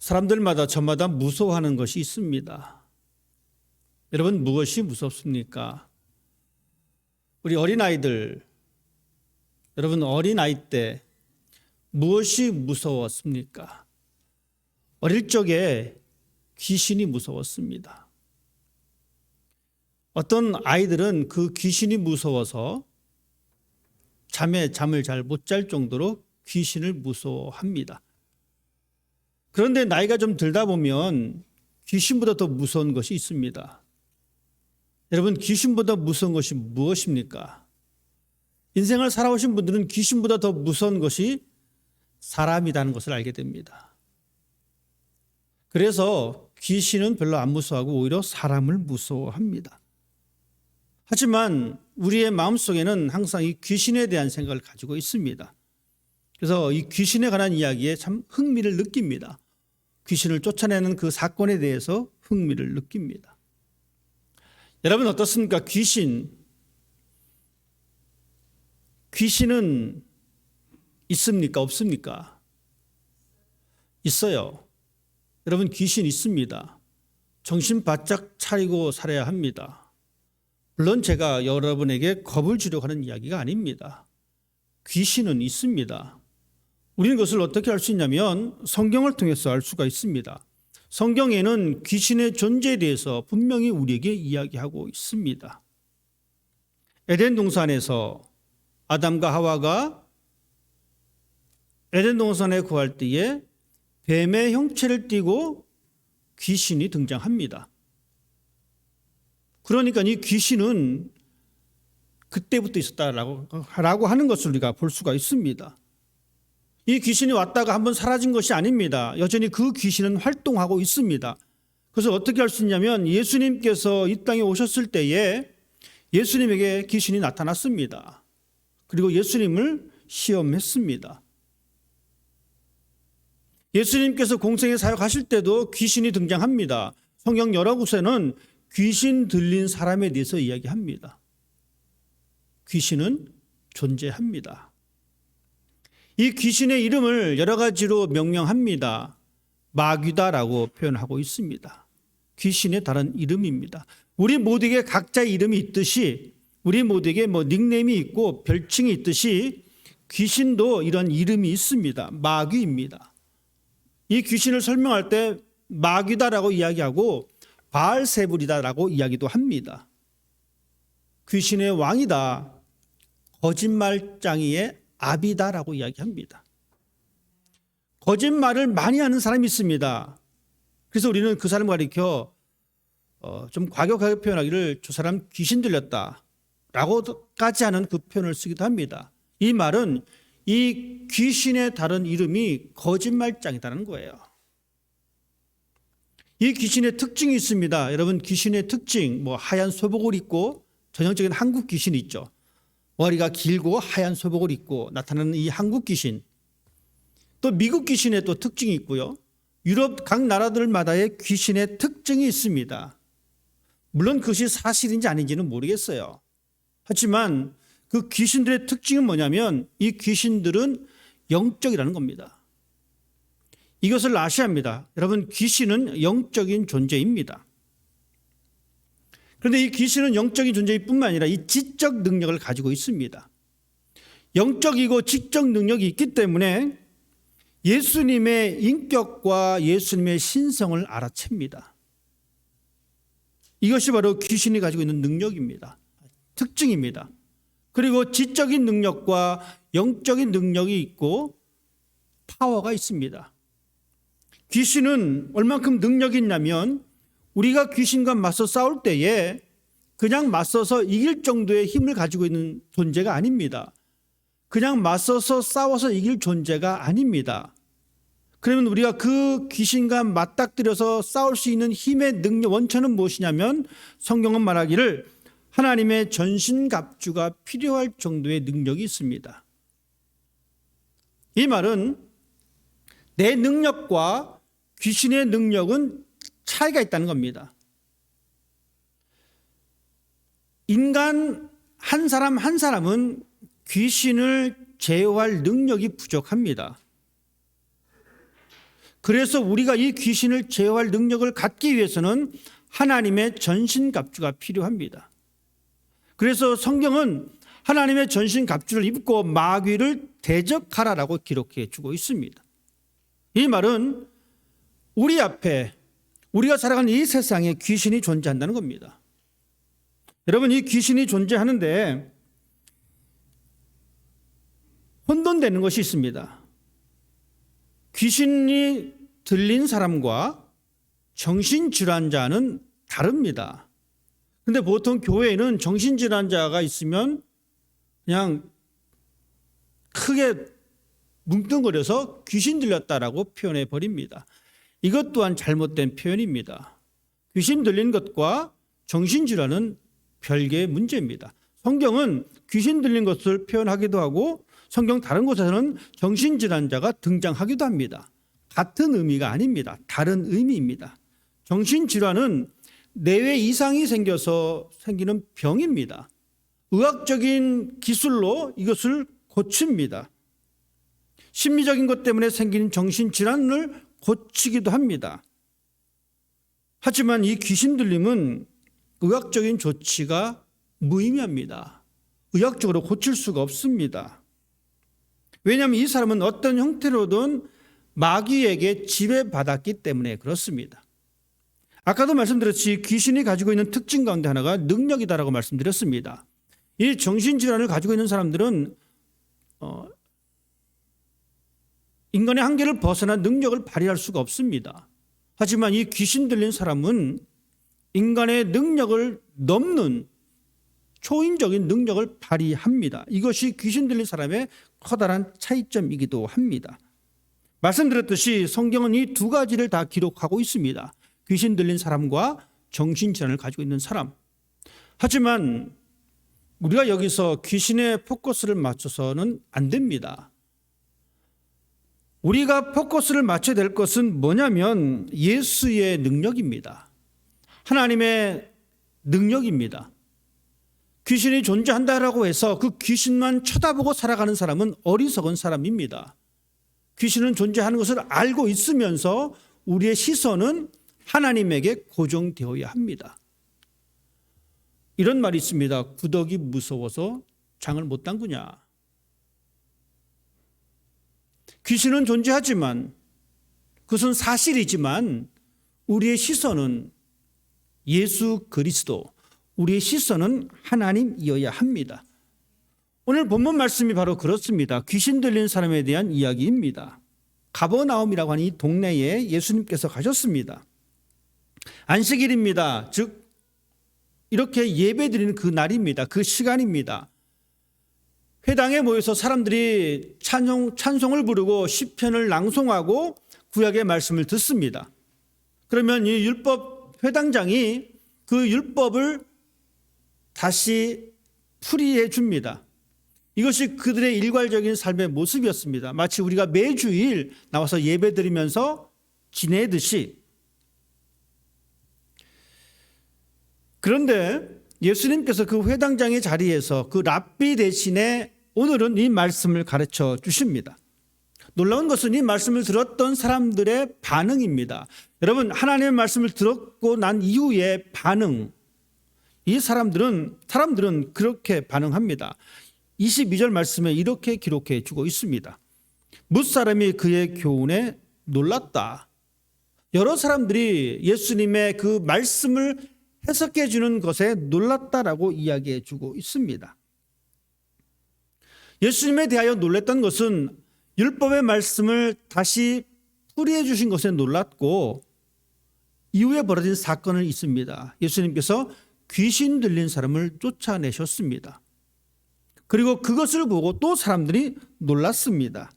사람들마다 저마다 무서워하는 것이 있습니다. 여러분, 무엇이 무섭습니까? 우리 어린아이들, 여러분 어린아이 때 무엇이 무서웠습니까? 어릴 적에 귀신이 무서웠습니다. 어떤 아이들은 그 귀신이 무서워서 잠을 잘 못 잘 정도로 귀신을 무서워합니다. 그런데 나이가 좀 들다 보면 귀신보다 더 무서운 것이 있습니다. 여러분, 귀신보다 무서운 것이 무엇입니까? 인생을 살아오신 분들은 귀신보다 더 무서운 것이 사람이라는 것을 알게 됩니다. 그래서 귀신은 별로 안 무서워하고 오히려 사람을 무서워합니다. 하지만 우리의 마음속에는 항상 이 귀신에 대한 생각을 가지고 있습니다. 그래서 이 귀신에 관한 이야기에 참 흥미를 느낍니다. 귀신을 쫓아내는 그 사건에 대해서 흥미를 느낍니다. 여러분 어떻습니까? 귀신은 있습니까? 없습니까? 있어요. 여러분, 귀신 있습니다. 정신 바짝 차리고 살아야 합니다. 물론 제가 여러분에게 겁을 주려고 하는 이야기가 아닙니다. 귀신은 있습니다. 우리는 그것을 어떻게 알 수 있냐면 성경을 통해서 알 수가 있습니다. 성경에는 귀신의 존재에 대해서 분명히 우리에게 이야기하고 있습니다. 에덴 동산에서 아담과 하와가 에덴 동산에 거할 때에 뱀의 형체를 띠고 귀신이 등장합니다. 그러니까 이 귀신은 그때부터 있었다라고 하는 것을 우리가 볼 수가 있습니다. 이 귀신이 왔다가 한번 사라진 것이 아닙니다. 여전히 그 귀신은 활동하고 있습니다. 그래서 어떻게 할 수 있냐면 예수님께서 이 땅에 오셨을 때에 예수님에게 귀신이 나타났습니다. 그리고 예수님을 시험했습니다. 예수님께서 공생에 사역하실 때도 귀신이 등장합니다. 성경 여러 곳에는 귀신 들린 사람에 대해서 이야기합니다. 귀신은 존재합니다. 이 귀신의 이름을 여러 가지로 명명합니다. 마귀다라고 표현하고 있습니다. 귀신의 다른 이름입니다. 우리 모두에게 각자의 이름이 있듯이 우리 모두에게 닉네임이 있고 별칭이 있듯이 귀신도 이런 이름이 있습니다. 마귀입니다. 이 귀신을 설명할 때 마귀다라고 이야기하고 바알세불이다라고 이야기도 합니다. 귀신의 왕이다, 거짓말장이의 아비다라고 이야기합니다. 거짓말을 많이 하는 사람이 있습니다. 그래서 우리는 그 사람을 가리켜 좀 과격하게 표현하기를 저 사람 귀신 들렸다라고까지 하는 그 표현을 쓰기도 합니다. 이 말은 이 귀신의 다른 이름이 거짓말장이라는 거예요. 이 귀신의 특징이 있습니다. 여러분, 귀신의 특징, 하얀 소복을 입고 전형적인 한국 귀신이 있죠. 머리가 길고 하얀 소복을 입고 나타나는 이 한국 귀신. 또 미국 귀신의 또 특징이 있고요. 유럽 각 나라들마다의 귀신의 특징이 있습니다. 물론 그것이 사실인지 아닌지는 모르겠어요. 하지만 그 귀신들의 특징은 뭐냐면 이 귀신들은 영적이라는 겁니다. 이것을 아셔야 합니다. 여러분, 귀신은 영적인 존재입니다. 그런데 이 귀신은 영적인 존재일 뿐만 아니라 이 지적 능력을 가지고 있습니다. 영적이고 지적 능력이 있기 때문에 예수님의 인격과 예수님의 신성을 알아챕니다. 이것이 바로 귀신이 가지고 있는 능력입니다. 특징입니다. 그리고 지적인 능력과 영적인 능력이 있고 파워가 있습니다. 귀신은 얼만큼 능력이 있냐면 우리가 귀신과 맞서 싸울 때에 그냥 맞서서 이길 정도의 힘을 가지고 있는 존재가 아닙니다. 그냥 맞서서 싸워서 이길 존재가 아닙니다. 그러면 우리가 그 귀신과 맞닥뜨려서 싸울 수 있는 힘의 능력 원천은 무엇이냐면 성경은 말하기를 하나님의 전신갑주가 필요할 정도의 능력이 있습니다. 이 말은 내 능력과 귀신의 능력은 차이가 있다는 겁니다. 인간 한 사람 한 사람은 귀신을 제어할 능력이 부족합니다. 그래서 우리가 이 귀신을 제어할 능력을 갖기 위해서는 하나님의 전신갑주가 필요합니다. 그래서 성경은 하나님의 전신갑주를 입고 마귀를 대적하라라고 기록해 주고 있습니다. 이 말은 우리 앞에 우리가 살아가는 이 세상에 귀신이 존재한다는 겁니다. 여러분, 이 귀신이 존재하는데 혼돈되는 것이 있습니다. 귀신이 들린 사람과 정신질환자는 다릅니다. 근데 보통 교회에는 정신질환자가 있으면 그냥 크게 뭉뚱거려서 귀신 들렸다라고 표현해 버립니다. 이것 또한 잘못된 표현입니다. 귀신 들린 것과 정신질환은 별개의 문제입니다. 성경은 귀신 들린 것을 표현하기도 하고 성경 다른 곳에서는 정신질환자가 등장하기도 합니다. 같은 의미가 아닙니다. 다른 의미입니다. 정신질환은 뇌에 이상이 생겨서 생기는 병입니다. 의학적인 기술로 이것을 고칩니다. 심리적인 것 때문에 생기는 정신질환을 고치기도 합니다. 하지만 이 귀신 들림은 의학적인 조치가 무의미합니다. 의학적으로 고칠 수가 없습니다. 왜냐하면 이 사람은 어떤 형태로든 마귀에게 지배받았기 때문에 그렇습니다. 아까도 말씀드렸듯이 귀신이 가지고 있는 특징 가운데 하나가 능력이다라고 말씀드렸습니다. 이 정신질환을 가지고 있는 사람들은 인간의 한계를 벗어난 능력을 발휘할 수가 없습니다. 하지만 이 귀신 들린 사람은 인간의 능력을 넘는 초인적인 능력을 발휘합니다. 이것이 귀신 들린 사람의 커다란 차이점이기도 합니다. 말씀드렸듯이 성경은 이 두 가지를 다 기록하고 있습니다. 귀신 들린 사람과 정신질환을 가지고 있는 사람. 하지만 우리가 여기서 귀신의 포커스를 맞춰서는 안 됩니다. 우리가 포커스를 맞춰야 될 것은 뭐냐면 예수의 능력입니다. 하나님의 능력입니다. 귀신이 존재한다라고 해서 그 귀신만 쳐다보고 살아가는 사람은 어리석은 사람입니다. 귀신은 존재하는 것을 알고 있으면서 우리의 시선은 하나님에게 고정되어야 합니다. 이런 말이 있습니다. 구더기 무서워서 장을 못 담그냐. 귀신은 존재하지만 그것은 사실이지만 우리의 시선은 예수 그리스도, 우리의 시선은 하나님이어야 합니다. 오늘 본문 말씀이 바로 그렇습니다. 귀신 들린 사람에 대한 이야기입니다. 가버나움이라고 하는 이 동네에 예수님께서 가셨습니다. 안식일입니다. 즉 이렇게 예배드리는 그 날입니다. 그 시간입니다. 회당에 모여서 사람들이 찬송을 부르고 시편을 낭송하고 구약의 말씀을 듣습니다. 그러면 이 율법 회당장이 그 율법을 다시 풀이해 줍니다. 이것이 그들의 일괄적인 삶의 모습이었습니다. 마치 우리가 매주일 나와서 예배드리면서 지내듯이. 그런데 예수님께서 그 회당장의 자리에서 그 랍비 대신에 오늘은 이 말씀을 가르쳐 주십니다. 놀라운 것은 이 말씀을 들었던 사람들의 반응입니다. 여러분, 하나님의 말씀을 듣고 난 이후의 반응, 이 사람들은 그렇게 반응합니다. 22절 말씀에 이렇게 기록해 주고 있습니다. 뭇사람이 그의 교훈에 놀랐다. 여러 사람들이 예수님의 그 말씀을 해석해 주는 것에 놀랐다라고 이야기해 주고 있습니다. 예수님에 대하여 놀랐던 것은 율법의 말씀을 다시 풀이해 주신 것에 놀랐고 이후에 벌어진 사건은 있습니다. 예수님께서 귀신 들린 사람을 쫓아내셨습니다. 그리고 그것을 보고 또 사람들이 놀랐습니다.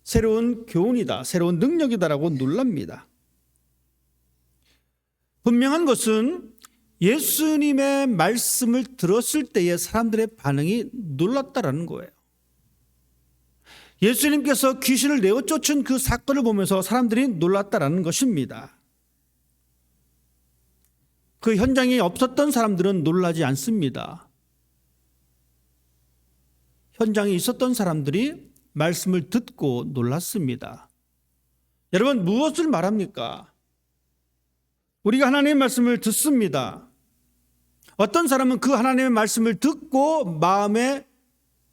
새로운 교훈이다, 새로운 능력이다라고 놀랍니다. 분명한 것은 예수님의 말씀을 들었을 때의 사람들의 반응이 놀랐다라는 거예요. 예수님께서 귀신을 내어 쫓은 그 사건을 보면서 사람들이 놀랐다라는 것입니다. 그 현장에 없었던 사람들은 놀라지 않습니다. 현장에 있었던 사람들이 말씀을 듣고 놀랐습니다. 여러분, 무엇을 말합니까? 우리가 하나님의 말씀을 듣습니다. 어떤 사람은 그 하나님의 말씀을 듣고 마음에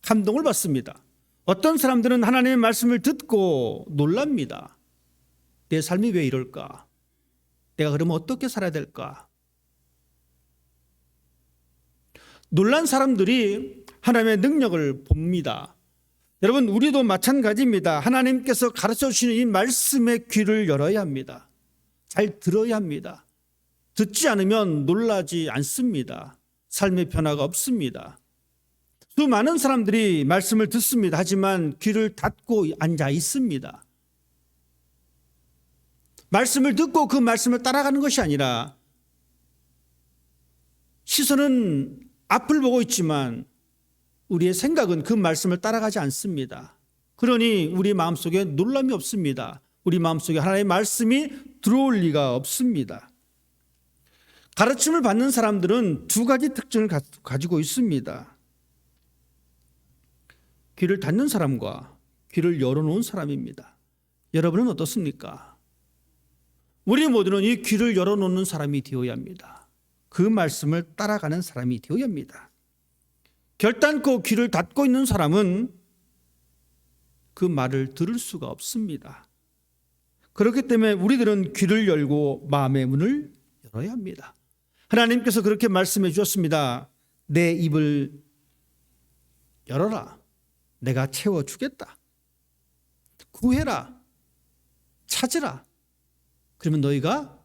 감동을 받습니다. 어떤 사람들은 하나님의 말씀을 듣고 놀랍니다. 내 삶이 왜 이럴까? 내가 그러면 어떻게 살아야 될까? 놀란 사람들이 하나님의 능력을 봅니다. 여러분, 우리도 마찬가지입니다. 하나님께서 가르쳐 주시는 이 말씀의 귀를 열어야 합니다. 잘 들어야 합니다. 듣지 않으면 놀라지 않습니다. 삶의 변화가 없습니다. 수많은 사람들이 말씀을 듣습니다. 하지만 귀를 닫고 앉아 있습니다. 말씀을 듣고 그 말씀을 따라가는 것이 아니라 시선은 앞을 보고 있지만 우리의 생각은 그 말씀을 따라가지 않습니다. 그러니 우리 마음속에 놀람이 없습니다. 우리 마음속에 하나님의 말씀이 들어올 리가 없습니다. 가르침을 받는 사람들은 두 가지 특징을 가지고 있습니다. 귀를 닫는 사람과 귀를 열어놓은 사람입니다. 여러분은 어떻습니까? 우리 모두는 이 귀를 열어놓는 사람이 되어야 합니다. 그 말씀을 따라가는 사람이 되어야 합니다. 결단코 귀를 닫고 있는 사람은 그 말을 들을 수가 없습니다. 그렇기 때문에 우리들은 귀를 열고 마음의 문을 열어야 합니다. 하나님께서 그렇게 말씀해 주셨습니다. 내 입을 열어라. 내가 채워주겠다. 구해라. 찾으라. 그러면 너희가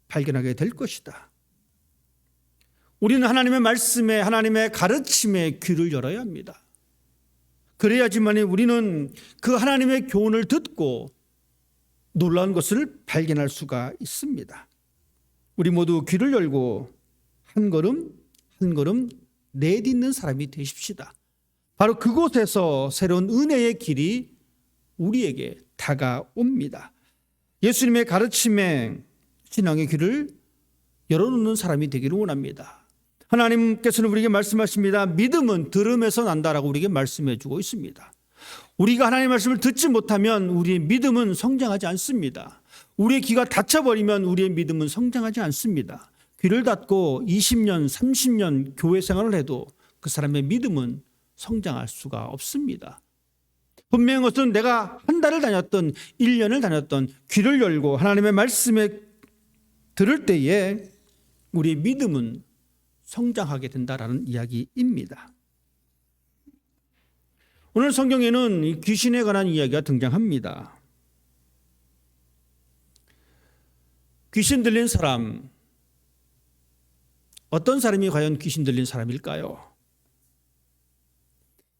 발견하게 될 것이다. 우리는 하나님의 말씀에, 하나님의 가르침에 귀를 열어야 합니다. 그래야지만 우리는 그 하나님의 교훈을 듣고 놀라운 것을 발견할 수가 있습니다. 우리 모두 귀를 열고 한 걸음 한 걸음 내딛는 사람이 되십시다. 바로 그곳에서 새로운 은혜의 길이 우리에게 다가옵니다. 예수님의 가르침에 신앙의 귀를 열어놓는 사람이 되기를 원합니다. 하나님께서는 우리에게 말씀하십니다. 믿음은 들음에서 난다라고 우리에게 말씀해 주고 있습니다. 우리가 하나님의 말씀을 듣지 못하면 우리의 믿음은 성장하지 않습니다. 우리의 귀가 닫혀버리면 우리의 믿음은 성장하지 않습니다. 귀를 닫고 20년, 30년 교회 생활을 해도 그 사람의 믿음은 성장할 수가 없습니다. 분명한 것은 내가 한 달을 다녔던 1년을 다녔던 귀를 열고 하나님의 말씀에 들을 때에 우리의 믿음은 성장하게 된다라는 이야기입니다. 오늘 성경에는 귀신에 관한 이야기가 등장합니다. 귀신 들린 사람, 어떤 사람이 과연 귀신 들린 사람일까요?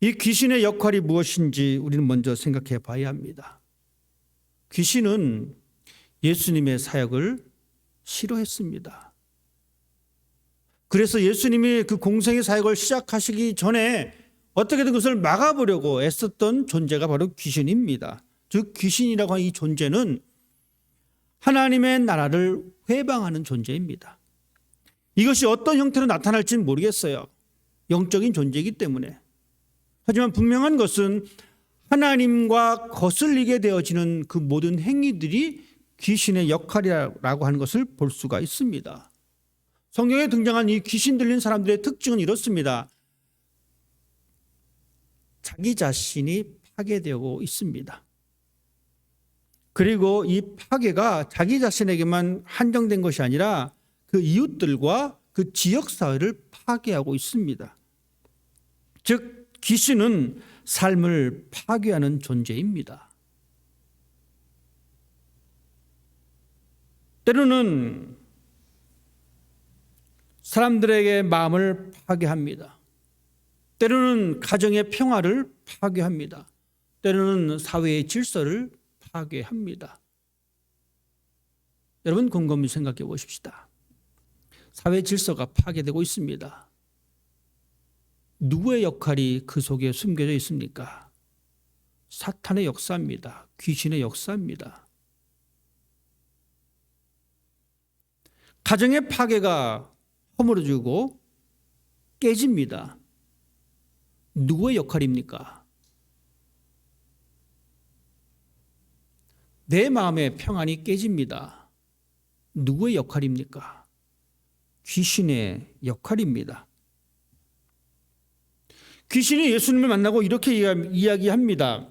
이 귀신의 역할이 무엇인지 우리는 먼저 생각해 봐야 합니다. 귀신은 예수님의 사역을 싫어했습니다. 그래서 예수님이 그 공생의 사역을 시작하시기 전에 어떻게든 그것을 막아보려고 애썼던 존재가 바로 귀신입니다. 즉 귀신이라고 하는 이 존재는 하나님의 나라를 회방하는 존재입니다. 이것이 어떤 형태로 나타날지는 모르겠어요. 영적인 존재이기 때문에. 하지만 분명한 것은 하나님과 거슬리게 되어지는 그 모든 행위들이 귀신의 역할이라고 하는 것을 볼 수가 있습니다. 성경에 등장한 이 귀신 들린 사람들의 특징은 이렇습니다. 자기 자신이 파괴되고 있습니다. 그리고 이 파괴가 자기 자신에게만 한정된 것이 아니라 그 이웃들과 그 지역사회를 파괴하고 있습니다. 즉 귀신은 삶을 파괴하는 존재입니다. 때로는 사람들에게 마음을 파괴합니다. 때로는 가정의 평화를 파괴합니다. 때로는 사회의 질서를 파괴합니다. 여러분 곰곰이 생각해 보십시다. 사회 질서가 파괴되고 있습니다. 누구의 역할이 그 속에 숨겨져 있습니까? 사탄의 역사입니다. 귀신의 역사입니다. 가정의 파괴가 허물어지고 깨집니다. 누구의 역할입니까? 내 마음의 평안이 깨집니다. 누구의 역할입니까? 귀신의 역할입니다. 귀신이 예수님을 만나고 이렇게 이야기합니다.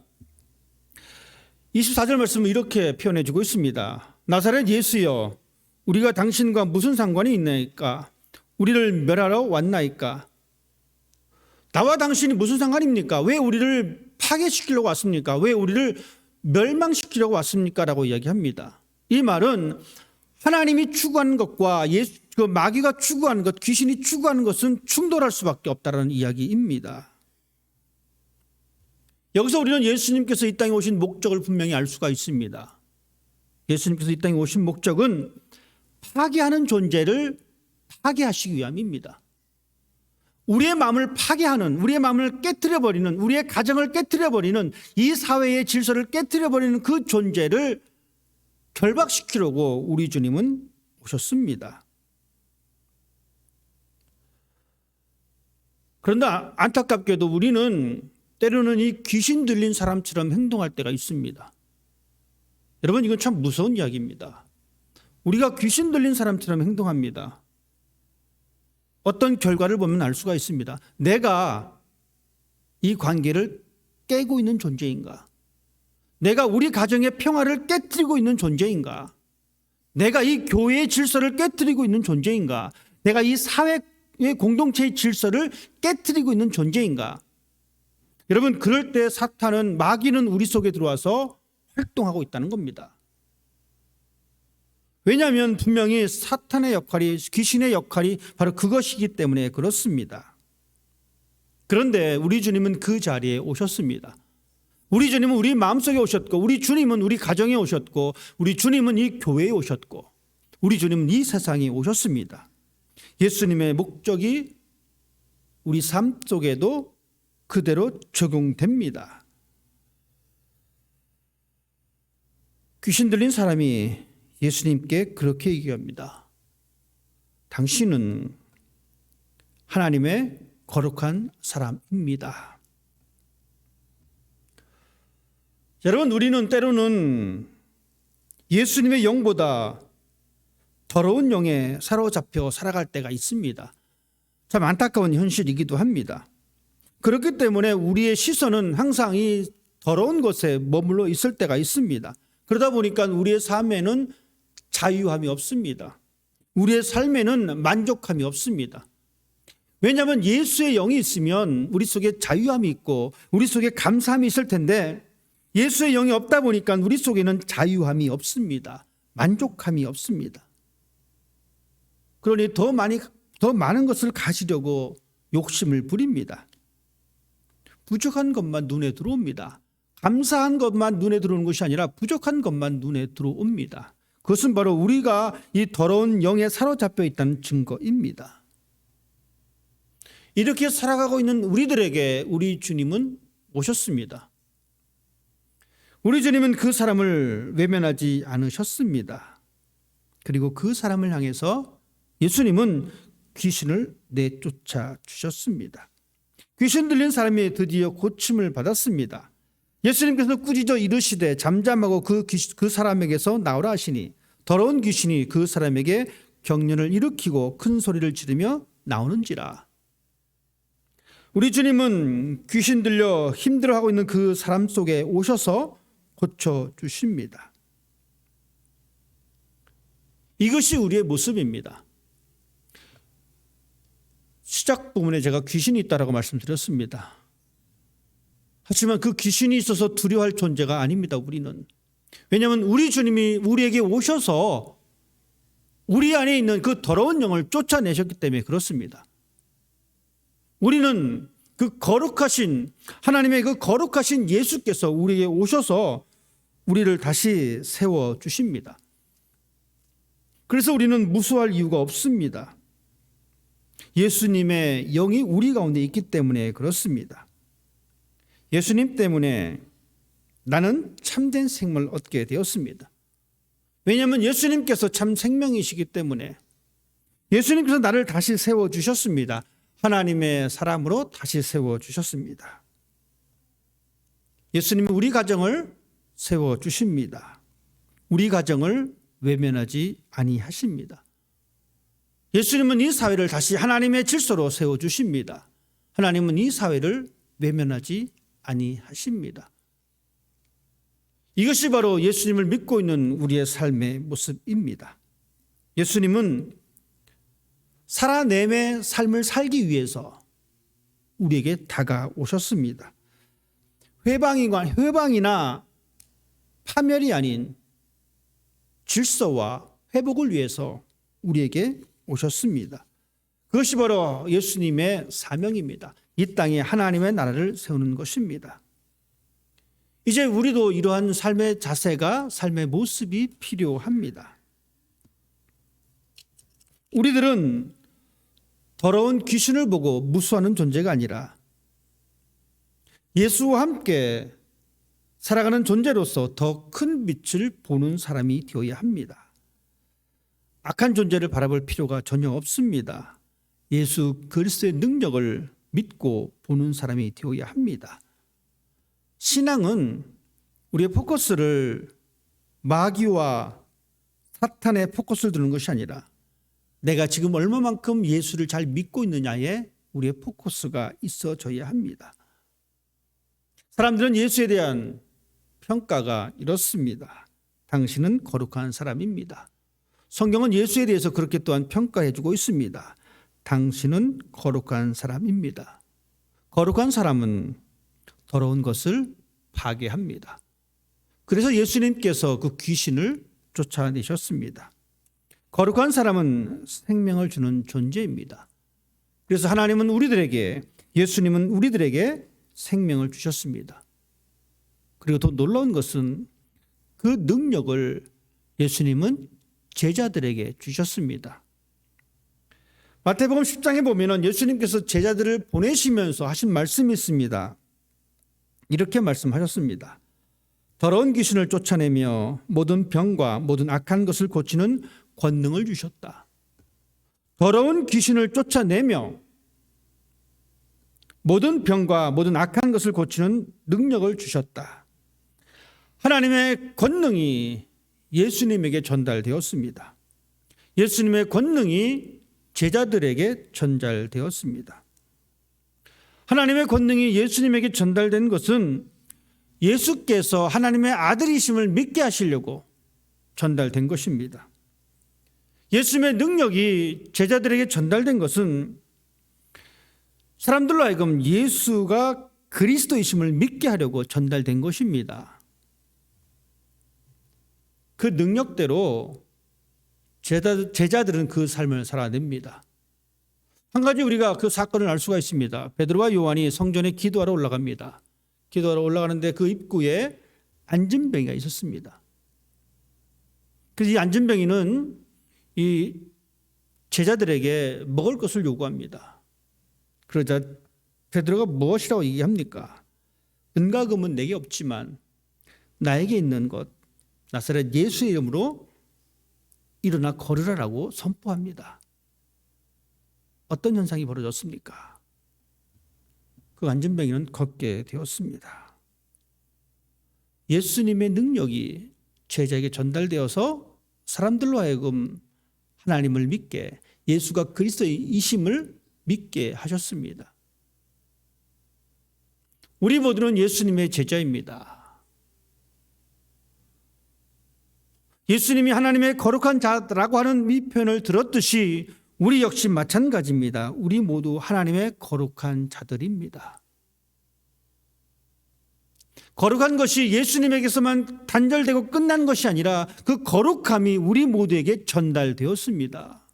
24절 말씀은 이렇게 표현해 주고 있습니다. 나사렛 예수여, 우리가 당신과 무슨 상관이 있나이까? 우리를 멸하러 왔나이까? 나와 당신이 무슨 상관입니까? 왜 우리를 파괴시키려고 왔습니까? 왜 우리를 멸망시키려고 왔습니까? 라고 이야기합니다. 이 말은 하나님이 추구하는 것과 그 마귀가 추구하는 것, 귀신이 추구하는 것은 충돌할 수밖에 없다는 이야기입니다. 여기서 우리는 예수님께서 이 땅에 오신 목적을 분명히 알 수가 있습니다. 예수님께서 이 땅에 오신 목적은 파괴하는 존재를 파괴하시기 위함입니다. 우리의 마음을 파괴하는, 우리의 마음을 깨트려버리는, 우리의 가정을 깨트려버리는, 이 사회의 질서를 깨트려버리는 그 존재를 결박시키려고 우리 주님은 오셨습니다. 그런데 안타깝게도 우리는 때로는 이 귀신 들린 사람처럼 행동할 때가 있습니다. 여러분, 이건 참 무서운 이야기입니다. 우리가 귀신 들린 사람처럼 행동합니다. 어떤 결과를 보면 알 수가 있습니다. 내가 이 관계를 깨고 있는 존재인가? 내가 우리 가정의 평화를 깨트리고 있는 존재인가? 내가 이 교회의 질서를 깨트리고 있는 존재인가? 내가 이 사회의 공동체의 질서를 깨트리고 있는 존재인가? 여러분, 그럴 때 사탄은, 마귀는 우리 속에 들어와서 활동하고 있다는 겁니다. 왜냐하면 분명히 사탄의 역할이, 귀신의 역할이 바로 그것이기 때문에 그렇습니다. 그런데 우리 주님은 그 자리에 오셨습니다. 우리 주님은 우리 마음속에 오셨고, 우리 주님은 우리 가정에 오셨고, 우리 주님은 이 교회에 오셨고, 우리 주님은 이 세상에 오셨습니다. 예수님의 목적이 우리 삶 속에도 그대로 적용됩니다. 귀신 들린 사람이 예수님께 그렇게 얘기합니다. 당신은 하나님의 거룩한 사람입니다. 여러분, 우리는 때로는 예수님의 영보다 더러운 영에 사로잡혀 살아갈 때가 있습니다. 참 안타까운 현실이기도 합니다. 그렇기 때문에 우리의 시선은 항상 이 더러운 곳에 머물러 있을 때가 있습니다. 그러다 보니까 우리의 삶에는 자유함이 없습니다. 우리의 삶에는 만족함이 없습니다. 왜냐하면 예수의 영이 있으면 우리 속에 자유함이 있고 우리 속에 감사함이 있을 텐데, 예수의 영이 없다 보니까 우리 속에는 자유함이 없습니다. 만족함이 없습니다. 그러니 더 많은 것을 가지려고 욕심을 부립니다. 부족한 것만 눈에 들어옵니다. 감사한 것만 눈에 들어오는 것이 아니라 부족한 것만 눈에 들어옵니다. 그것은 바로 우리가 이 더러운 영에 사로잡혀 있다는 증거입니다. 이렇게 살아가고 있는 우리들에게 우리 주님은 오셨습니다. 우리 주님은 그 사람을 외면하지 않으셨습니다. 그리고 그 사람을 향해서 예수님은 귀신을 내쫓아 주셨습니다. 귀신 들린 사람이 드디어 고침을 받았습니다. 예수님께서 꾸짖어 이르시되 잠잠하고 그 사람에게서 나오라 하시니 더러운 귀신이 그 사람에게 경련을 일으키고 큰 소리를 지르며 나오는지라. 우리 주님은 귀신 들려 힘들어하고 있는 그 사람 속에 오셔서 고쳐주십니다. 이것이 우리의 모습입니다. 시작 부분에 제가 귀신이 있다라고 말씀드렸습니다. 하지만 그 귀신이 있어서 두려워할 존재가 아닙니다. 우리는. 왜냐하면 우리 주님이 우리에게 오셔서 우리 안에 있는 그 더러운 영을 쫓아내셨기 때문에 그렇습니다. 우리는 그 거룩하신 하나님의 그 거룩하신 예수께서 우리에게 오셔서 우리를 다시 세워주십니다. 그래서 우리는 무서워할 이유가 없습니다. 예수님의 영이 우리 가운데 있기 때문에 그렇습니다. 예수님 때문에 나는 참된 생명을 얻게 되었습니다. 왜냐하면 예수님께서 참 생명이시기 때문에 예수님께서 나를 다시 세워주셨습니다. 하나님의 사람으로 다시 세워주셨습니다. 예수님이 우리 가정을 세워주십니다. 우리 가정을 외면하지 아니하십니다. 예수님은 이 사회를 다시 하나님의 질서로 세워주십니다. 하나님은 이 사회를 외면하지 아니하십니다. 이것이 바로 예수님을 믿고 있는 우리의 삶의 모습입니다. 예수님은 살아내의 삶을 살기 위해서 우리에게 다가오셨습니다. 회방이나 파멸이 아닌 질서와 회복을 위해서 우리에게 오셨습니다. 그것이 바로 예수님의 사명입니다. 이 땅에 하나님의 나라를 세우는 것입니다. 이제 우리도 이러한 삶의 자세가, 삶의 모습이 필요합니다. 우리들은 더러운 귀신을 보고 무수하는 존재가 아니라 예수와 함께 살아가는 존재로서 더 큰 빛을 보는 사람이 되어야 합니다. 악한 존재를 바라볼 필요가 전혀 없습니다. 예수 그리스도의 능력을 믿고 보는 사람이 되어야 합니다. 신앙은 우리의 포커스를 마귀와 사탄의 포커스를 두는 것이 아니라 내가 지금 얼마만큼 예수를 잘 믿고 있느냐에 우리의 포커스가 있어져야 합니다. 사람들은 예수에 대한 평가가 이렇습니다. 당신은 거룩한 사람입니다. 성경은 예수에 대해서 그렇게 또한 평가해 주고 있습니다. 당신은 거룩한 사람입니다. 거룩한 사람은 더러운 것을 파괴합니다. 그래서 예수님께서 그 귀신을 쫓아내셨습니다. 거룩한 사람은 생명을 주는 존재입니다. 그래서 하나님은 우리들에게, 예수님은 우리들에게 생명을 주셨습니다. 그리고 더 놀라운 것은 그 능력을 예수님은 제자들에게 주셨습니다. 마태복음 10장에 보면 예수님께서 제자들을 보내시면서 하신 말씀이 있습니다. 이렇게 말씀하셨습니다. 더러운 귀신을 쫓아내며 모든 병과 모든 악한 것을 고치는 권능을 주셨다. 더러운 귀신을 쫓아내며 모든 병과 모든 악한 것을 고치는 능력을 주셨다. 하나님의 권능이 예수님에게 전달되었습니다. 예수님의 권능이 제자들에게 전달되었습니다. 하나님의 권능이 예수님에게 전달된 것은 예수께서 하나님의 아들이심을 믿게 하시려고 전달된 것입니다. 예수님의 능력이 제자들에게 전달된 것은 사람들로 하여금 예수가 그리스도이심을 믿게 하려고 전달된 것입니다. 그 능력대로 제자들은 그 삶을 살아냅니다. 한 가지 우리가 그 사건을 알 수가 있습니다. 베드로와 요한이 성전에 기도하러 올라갑니다. 기도하러 올라가는데 그 입구에 안진뱅이가 있었습니다. 그래서 이 안진뱅이는 이 제자들에게 먹을 것을 요구합니다. 그러자 베드로가 무엇이라고 얘기합니까? 은과 금은 내게 없지만 나에게 있는 것 나사렛 예수의 이름으로 일어나 걸으라라고 선포합니다. 어떤 현상이 벌어졌습니까? 그 안진뱅이는 걷게 되었습니다. 예수님의 능력이 제자에게 전달되어서 사람들로 하여금 하나님을 믿게, 예수가 그리스도의 이심을 믿게 하셨습니다. 우리 모두는 예수님의 제자입니다. 예수님이 하나님의 거룩한 자라고 하는 이 표현을 들었듯이 우리 역시 마찬가지입니다. 우리 모두 하나님의 거룩한 자들입니다. 거룩한 것이 예수님에게서만 단절되고 끝난 것이 아니라 그 거룩함이 우리 모두에게 전달되었습니다.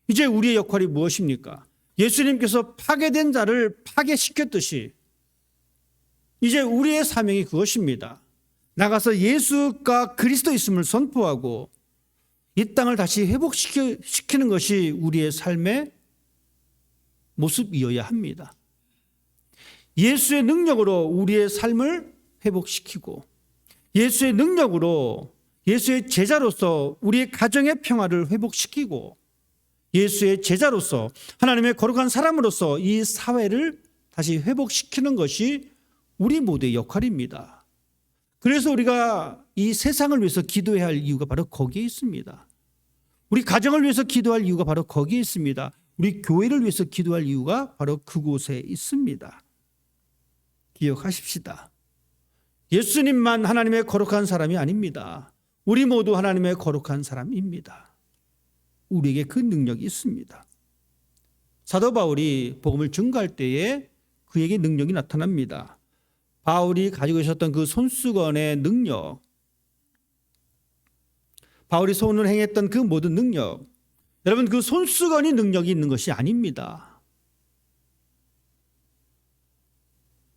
이제 우리의 역할이 무엇입니까? 예수님께서 파괴된 자를 파괴시켰듯이 이제 우리의 사명이 그것입니다. 나가서 예수가 그리스도 있음을 선포하고 이 땅을 다시 회복시키는 것이 우리의 삶의 모습이어야 합니다. 예수의 능력으로 우리의 삶을 회복시키고 예수의 능력으로 예수의 제자로서 우리의 가정의 평화를 회복시키고 예수의 제자로서 하나님의 거룩한 사람으로서 이 사회를 다시 회복시키는 것이 우리 모두의 역할입니다. 그래서 우리가 이 세상을 위해서 기도해야 할 이유가 바로 거기에 있습니다. 우리 가정을 위해서 기도할 이유가 바로 거기에 있습니다. 우리 교회를 위해서 기도할 이유가 바로 그곳에 있습니다. 기억하십시다. 예수님만 하나님의 거룩한 사람이 아닙니다. 우리 모두 하나님의 거룩한 사람입니다. 우리에게 그 능력이 있습니다. 사도 바울이 복음을 증거할 때에 그에게 능력이 나타납니다. 바울이 가지고 있었던 그 손수건의 능력, 바울이 손을 행했던 그 모든 능력, 여러분 그 손수건이 능력이 있는 것이 아닙니다.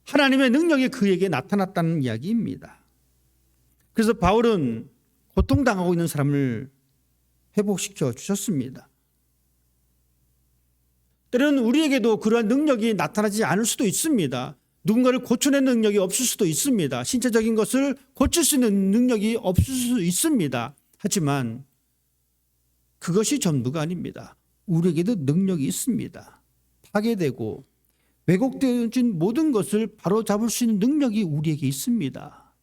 하나님의 능력이 그에게 나타났다는 이야기입니다. 그래서 바울은 고통당하고 있는 사람을 회복시켜 주셨습니다. 때로는 우리에게도 그러한 능력이 나타나지 않을 수도 있습니다. 누군가를 고쳐낼 능력이 없을 수도 있습니다. 신체적인 것을 고칠 수 있는 능력이 없을 수도 있습니다. 하지만 그것이 전부가 아닙니다. 우리에게도 능력이 있습니다. 파괴되고 왜곡되어진 모든 것을 바로잡을 수 있는 능력이 우리에게 있습니다.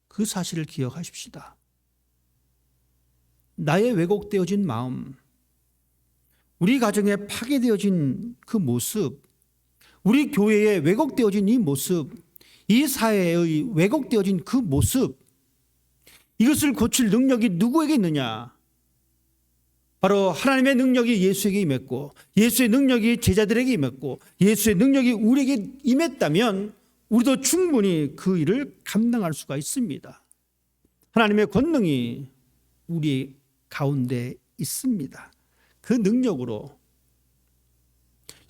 그 사실을 기억하십시다. 나의 왜곡되어진 마음, 우리 가정에 파괴되어진 그 모습, 우리 교회에 왜곡되어진 이 모습, 이 사회의 왜곡되어진 그 모습, 이것을 고칠 능력이 누구에게 있느냐? 바로 하나님의 능력이 예수에게 임했고 예수의 능력이 제자들에게 임했고 예수의 능력이 우리에게 임했다면 우리도 충분히 그 일을 감당할 수가 있습니다. 하나님의 권능이 우리 가운데 있습니다. 그 능력으로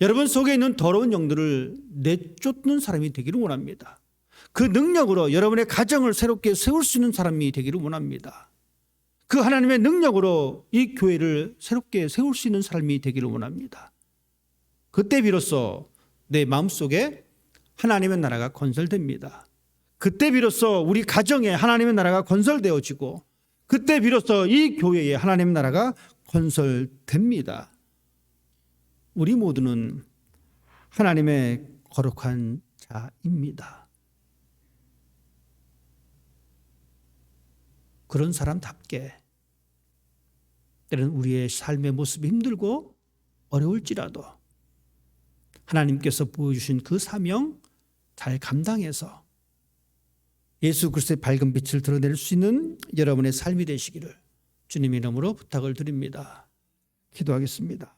여러분 속에 있는 더러운 영들을 내쫓는 사람이 되기를 원합니다. 그 능력으로 여러분의 가정을 새롭게 세울 수 있는 사람이 되기를 원합니다. 그 하나님의 능력으로 이 교회를 새롭게 세울 수 있는 사람이 되기를 원합니다. 그때 비로소 내 마음속에 하나님의 나라가 건설됩니다. 그때 비로소 우리 가정에 하나님의 나라가 건설되어지고 그때 비로소 이 교회에 하나님의 나라가 건설됩니다. 우리 모두는 하나님의 거룩한 자입니다. 그런 사람답게 때로는 우리의 삶의 모습이 힘들고 어려울지라도 하나님께서 보여주신 그 사명 잘 감당해서 예수 그리스도의 밝은 빛을 드러낼 수 있는 여러분의 삶이 되시기를 주님의 이름으로 부탁을 드립니다. 기도하겠습니다.